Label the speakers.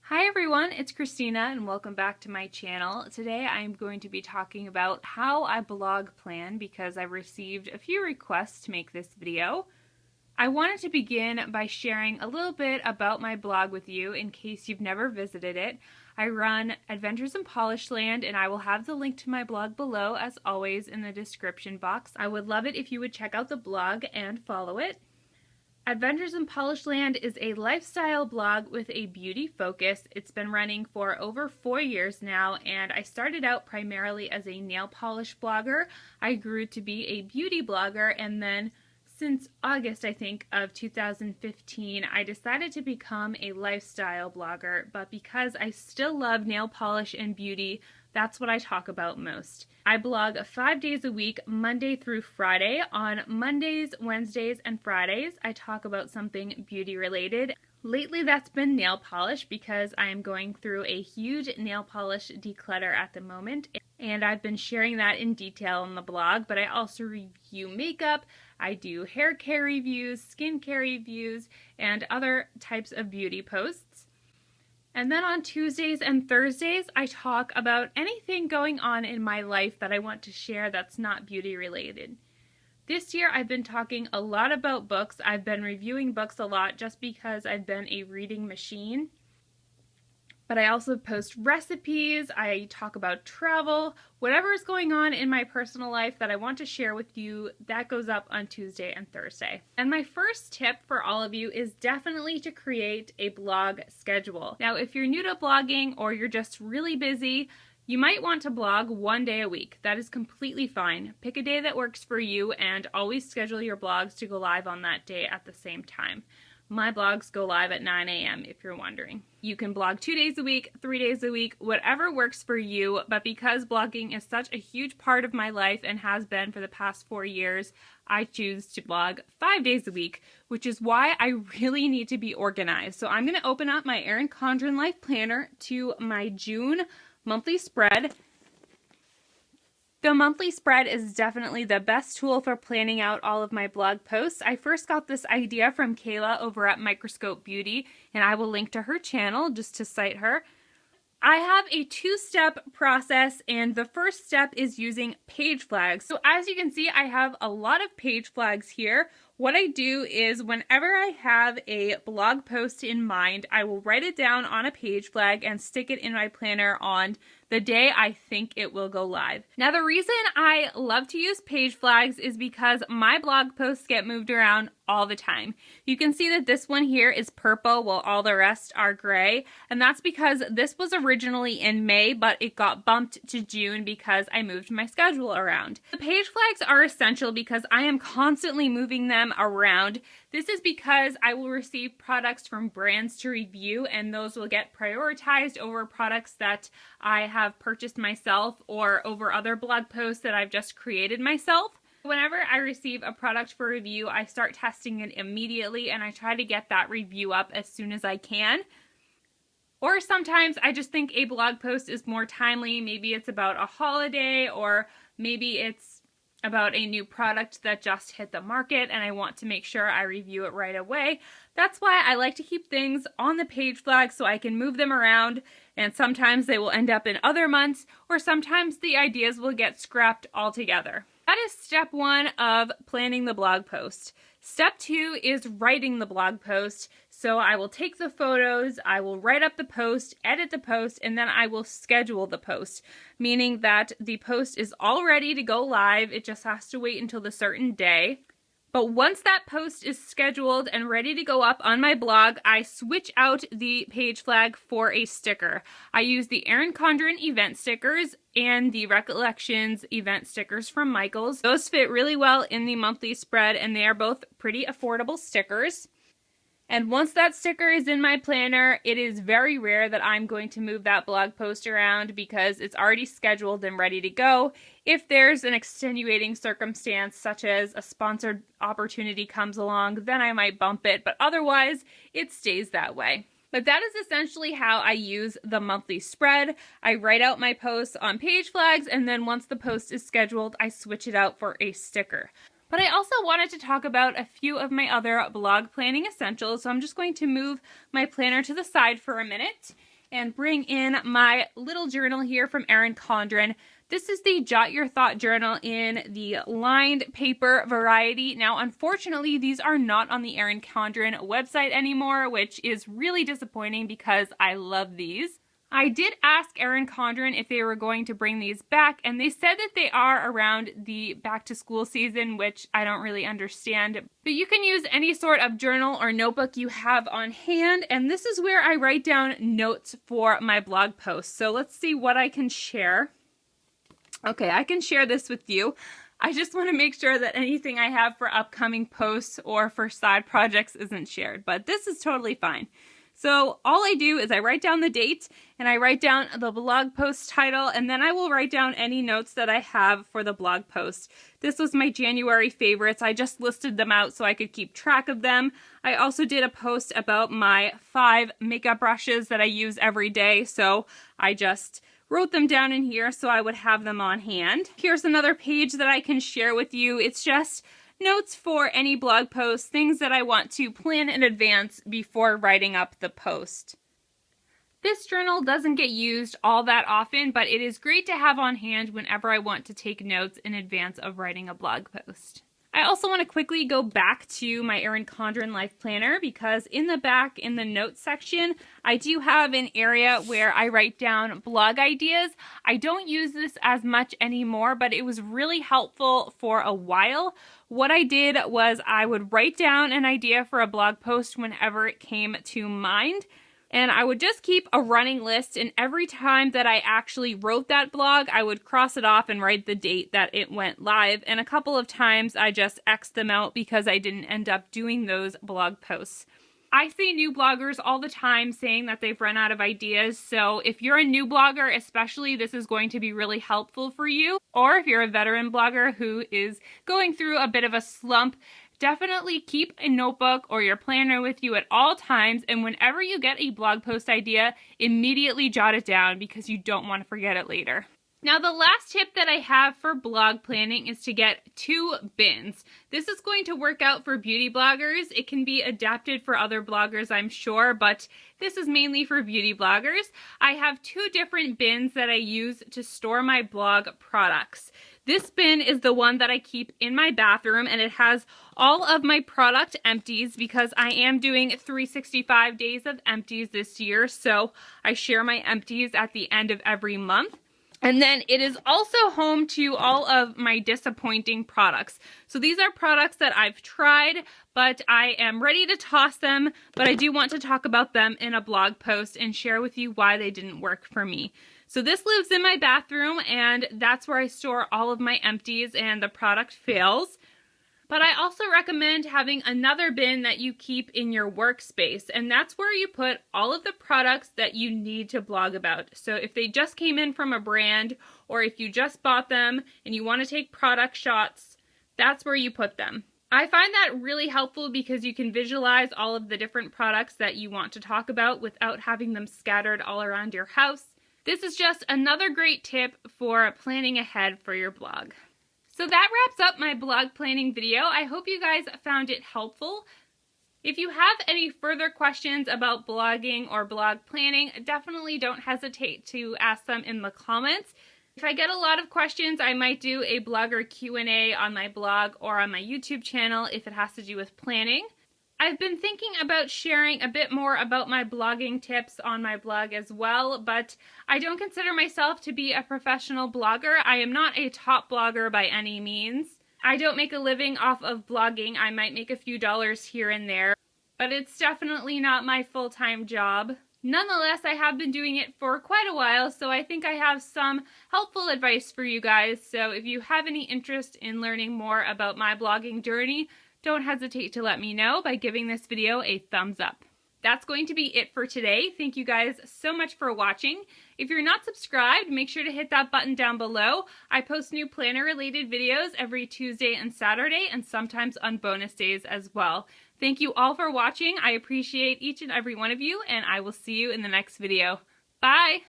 Speaker 1: Hi everyone, it's Christina and welcome back to my channel. Today I'm going to be talking about how I blog plan because I received a few requests to make this video. I wanted to begin by sharing a little bit about my blog with you in case you've never visited it. I run Adventures in Polishland and I will have the link to my blog below as always in the description box. I would love it if you would check out the blog and follow it. Adventures in Polishland is a lifestyle blog with a beauty focus. It's been running for over 4 years now, and I started out primarily as a nail polish blogger. I grew to be a beauty blogger, and then since August, I think, of 2015, I decided to become a lifestyle blogger, but because I still love nail polish and beauty, that's what I talk about most. I blog 5 days a week, Monday through Friday. On Mondays, Wednesdays, and Fridays, I talk about something beauty related. Lately, that's been nail polish because I am going through a huge nail polish declutter at the moment, and I've been sharing that in detail on the blog, but I also review makeup, I do hair care reviews, skincare reviews, and other types of beauty posts. And then on Tuesdays and Thursdays, I talk about anything going on in my life that I want to share that's not beauty related. This year, I've been talking a lot about books. I've been reviewing books a lot just because I've been a reading machine. But I also post recipes, I talk about travel, whatever is going on in my personal life that I want to share with you, that goes up on Tuesday and Thursday. And my first tip for all of you is definitely to create a blog schedule. Now, if you're new to blogging or you're just really busy, you might want to blog 1 day a week. That is completely fine. Pick a day that works for you and always schedule your blogs to go live on that day at the same time. My blogs go live at 9 a.m. if you're wondering. You can blog 2 days a week, 3 days a week, whatever works for you, but because blogging is such a huge part of my life and has been for the past 4 years, I choose to blog 5 days a week, which is why I really need to be organized. So I'm going to open up my Erin Condren Life Planner to my June monthly spread. The monthly spread is definitely the best tool for planning out all of my blog posts. I first got this idea from Kayla over at Microscope Beauty, and I will link to her channel just to cite her. I have a 2-step process, and the first step is using page flags. So as you can see, I have a lot of page flags here. What I do is whenever I have a blog post in mind, I will write it down on a page flag and stick it in my planner on the day I think it will go live. Now, the reason I love to use page flags is because my blog posts get moved around all the time. You can see that this one here is purple while all the rest are gray, and that's because this was originally in May, but it got bumped to June because I moved my schedule around. The page flags are essential because I am constantly moving them around. This is because I will receive products from brands to review, and those will get prioritized over products that I have purchased myself or over other blog posts that I've just created myself. Whenever I receive a product for review, I start testing it immediately and I try to get that review up as soon as I can. Or sometimes I just think a blog post is more timely. Maybe it's about a holiday, or maybe it's about a new product that just hit the market and I want to make sure I review it right away. That's why I like to keep things on the page flag so I can move them around, and sometimes they will end up in other months, or sometimes the ideas will get scrapped altogether. That is step 1 of planning the blog post. Step 2 is writing the blog post. So I will take the photos, I will write up the post, edit the post, and then I will schedule the post, meaning that the post is all ready to go live. It just has to wait until the certain day. But once that post is scheduled and ready to go up on my blog, I switch out the page flag for a sticker. I use the Erin Condren event stickers and the Recollections event stickers from Michaels. Those fit really well in the monthly spread, and they are both pretty affordable stickers. And once that sticker is in my planner, it is very rare that I'm going to move that blog post around because it's already scheduled and ready to go. If there's an extenuating circumstance, such as a sponsored opportunity comes along, then I might bump it, but otherwise it stays that way. But that is essentially how I use the monthly spread. I write out my posts on page flags, and then once the post is scheduled, I switch it out for a sticker. But I also wanted to talk about a few of my other blog planning essentials, so I'm just going to move my planner to the side for a minute. and bring in my little journal here from Erin Condren. This is the Jot Your Thought Journal in the lined paper variety. Now, unfortunately, these are not on the Erin Condren website anymore, which is really disappointing because I love these. I did ask Erin Condren if they were going to bring these back, and they said that they are around the back to school season, which I don't really understand. But you can use any sort of journal or notebook you have on hand, and this is where I write down notes for my blog posts. So let's see what I can share. Okay, I can share this with you. I just want to make sure that anything I have for upcoming posts or for side projects isn't shared, but this is totally fine. So all I do is I write down the date and I write down the blog post title, and then I will write down any notes that I have for the blog post. This was my January favorites. I just listed them out so I could keep track of them. I also did a post about my 5 makeup brushes that I use every day, so I just wrote them down in here so I would have them on hand. Here's another page that I can share with you. It's just notes for any blog posts, things that I want to plan in advance before writing up the post. This journal doesn't get used all that often, but it is great to have on hand whenever I want to take notes in advance of writing a blog post. I also want to quickly go back to my Erin Condren Life Planner because in the back in the notes section, I do have an area where I write down blog ideas. I don't use this as much anymore, but it was really helpful for a while. What I did was I would write down an idea for a blog post whenever it came to mind. And I would just keep a running list, and every time that I actually wrote that blog, I would cross it off and write the date that it went live. And a couple of times I just X'd them out because I didn't end up doing those blog posts. I see new bloggers all the time saying that they've run out of ideas, so if you're a new blogger especially, this is going to be really helpful for you. Or if you're a veteran blogger who is going through a bit of a slump, definitely keep a notebook or your planner with you at all times, and whenever you get a blog post idea, immediately jot it down because you don't want to forget it later. Now, the last tip that I have for blog planning is to get 2 bins. This is going to work out for beauty bloggers. It can be adapted for other bloggers, I'm sure, but this is mainly for beauty bloggers. I have 2 different bins that I use to store my blog products. This bin is the one that I keep in my bathroom, and it has all of my product empties because I am doing 365 days of empties this year, so I share my empties at the end of every month. And then it is also home to all of my disappointing products. So these are products that I've tried, but I am ready to toss them, but I do want to talk about them in a blog post and share with you why they didn't work for me. So this lives in my bathroom, and that's where I store all of my empties and the product fails. But I also recommend having another bin that you keep in your workspace, and that's where you put all of the products that you need to blog about. So if they just came in from a brand, or if you just bought them and you want to take product shots, that's where you put them. I find that really helpful because you can visualize all of the different products that you want to talk about without having them scattered all around your house. This is just another great tip for planning ahead for your blog. So that wraps up my blog planning video. I hope you guys found it helpful. If you have any further questions about blogging or blog planning, definitely don't hesitate to ask them in the comments. If I get a lot of questions, I might do a blogger Q&A on my blog or on my YouTube channel if it has to do with planning. I've been thinking about sharing a bit more about my blogging tips on my blog as well, but I don't consider myself to be a professional blogger. I am not a top blogger by any means. I don't make a living off of blogging. I might make a few dollars here and there, but it's definitely not my full-time job. Nonetheless, I have been doing it for quite a while, so I think I have some helpful advice for you guys. So if you have any interest in learning more about my blogging journey, don't hesitate to let me know by giving this video a thumbs up. That's going to be it for today. Thank you guys so much for watching. If you're not subscribed, make sure to hit that button down below. I post new planner related videos every Tuesday and Saturday, and sometimes on bonus days as well. Thank you all for watching. I appreciate each and every one of you, and I will see you in the next video. Bye!